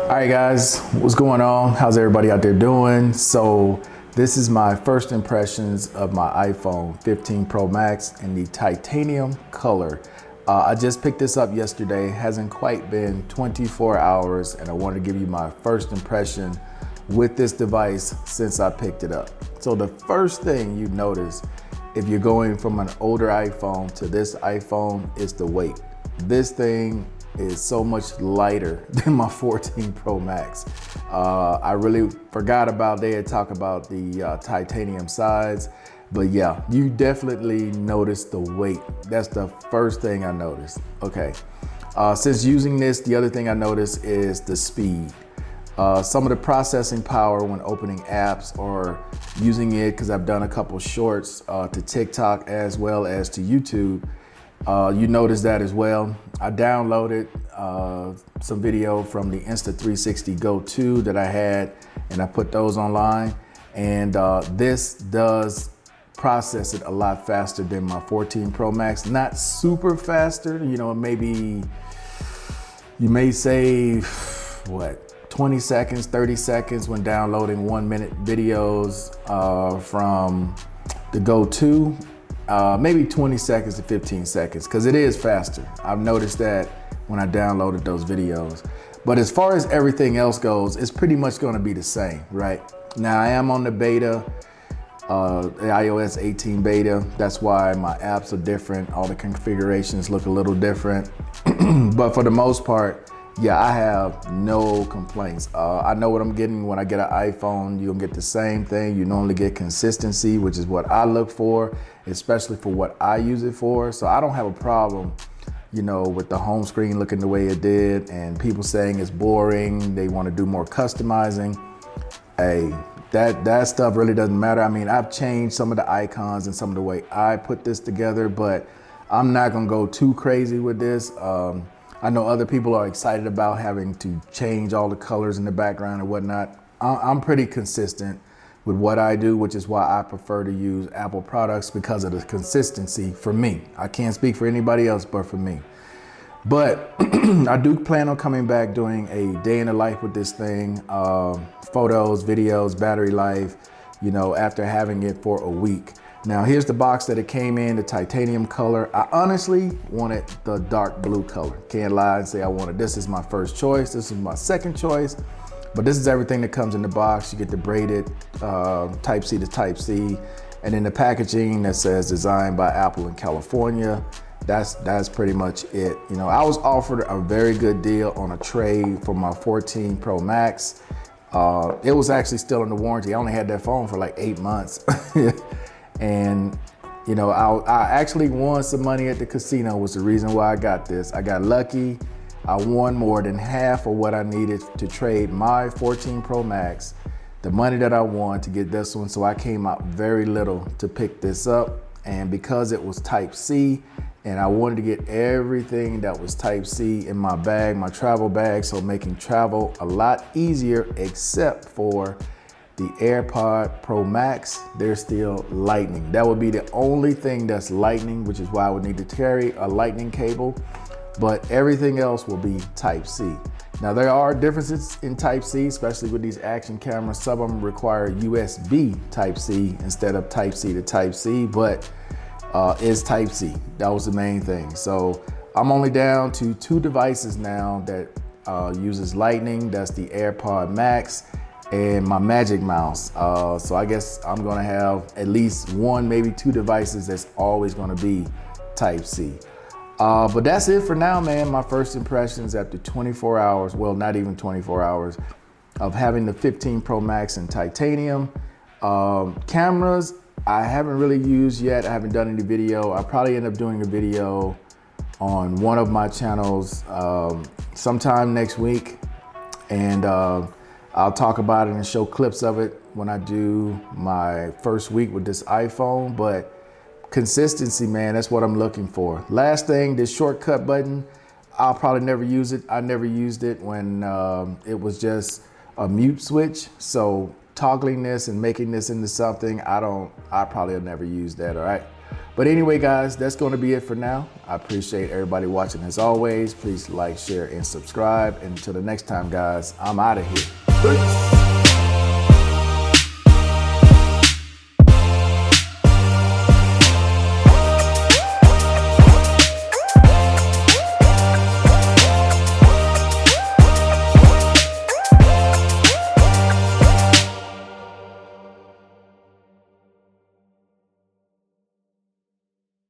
All right, guys, what's going on? How's everybody out there doing? So this is my first impressions of my iPhone 15 Pro Max in the titanium color. I just picked this up yesterday. Hasn't quite been 24 hours, and I wanted to give you my first impression with this device since I picked it up. So the first thing you notice if you're going from an older iPhone to this iPhone is the weight. This thing is so much lighter than my 14 Pro Max. I really forgot about, they had talked about the titanium sides, but yeah, you definitely notice the weight. That's the first thing I noticed. Okay, since using this, the other thing I noticed is the speed. Some of the processing power when opening apps or using it, because I've done a couple shorts to TikTok as well as to YouTube, you notice that as well. I downloaded some video from the Insta360 Go 2 that I had, and I put those online. And this does process it a lot faster than my 14 Pro Max. Not super faster, you know, maybe you may save, what, 20 seconds, 30 seconds when downloading 1-minute videos from the Go 2. Maybe 20 seconds to 15 seconds, because it is faster. I've noticed that when I downloaded those videos. But as far as everything else goes, it's pretty much gonna be the same, right? Now I am on the beta, the iOS 18 beta. That's why my apps are different. All the configurations look a little different. But for the most part, yeah, I have no complaints. I know what I'm getting when I get an iPhone. You'll get the same thing. You normally get consistency, which is what I look for, especially for what I use it for. So I don't have a problem, you know, with the home screen looking the way it did, and people saying it's boring, they want to do more customizing. Hey, that stuff really doesn't matter. I mean, I've changed some of the icons and some of the way I put this together, but I'm not gonna go too crazy with this. I know other people are excited about having to change all the colors in the background and whatnot. I'm pretty consistent with what I do, which is why I prefer to use Apple products, because of the consistency for me. I can't speak for anybody else but for me. But I do plan on coming back doing a day in the life with this thing, photos, videos, battery life, you know, after having it for a week. Now here's the box that it came in, the titanium color. I honestly wanted the dark blue color. Can't lie and say I wanted, this is my first choice, this is my second choice, but this is everything that comes in the box. You get the braided Type-C to Type-C, and then the packaging that says designed by Apple in California. That's pretty much it. You know, I was offered a very good deal on a trade for my 14 Pro Max. It was actually still in the warranty. I only had that phone for like 8 months. And you know, I actually won some money at the casino, was the reason why I got this. I got lucky. I won more than half of what I needed to trade my 14 Pro Max, the money that I won to get this one. So I came out very little to pick this up. And because it was Type-C, and I wanted to get everything that was Type-C in my bag, my travel bag, so making travel a lot easier, except for the AirPod Pro Max, they're still Lightning. That would be the only thing that's Lightning, which is why I would need to carry a Lightning cable, but everything else will be Type-C. Now there are differences in Type-C, especially with these action cameras. Some of them require USB Type-C instead of Type-C to Type-C, but it's Type-C. That was the main thing. So I'm only down to 2 devices now that uses Lightning. That's the AirPod Max and my Magic Mouse. So I guess I'm gonna have at least 1, maybe 2 devices that's always gonna be Type-C. But that's it for now, man. My first impressions after 24 hours, well, not even 24 hours, of having the 15 Pro Max in titanium. Cameras, I haven't really used yet. I haven't done any video. I'll probably end up doing a video on one of my channels sometime next week. And I'll talk about it and show clips of it when I do my first week with this iPhone. But consistency, man, that's what I'm looking for. Last thing, this shortcut button, I'll probably never use it. I never used it when it was just a mute switch. So toggling this and making this into something, I probably will never use that, all right? But anyway, guys, that's going to be it for now. I appreciate everybody watching as always. Please like, share, and subscribe. And until the next time, guys, I'm out of here. Peace.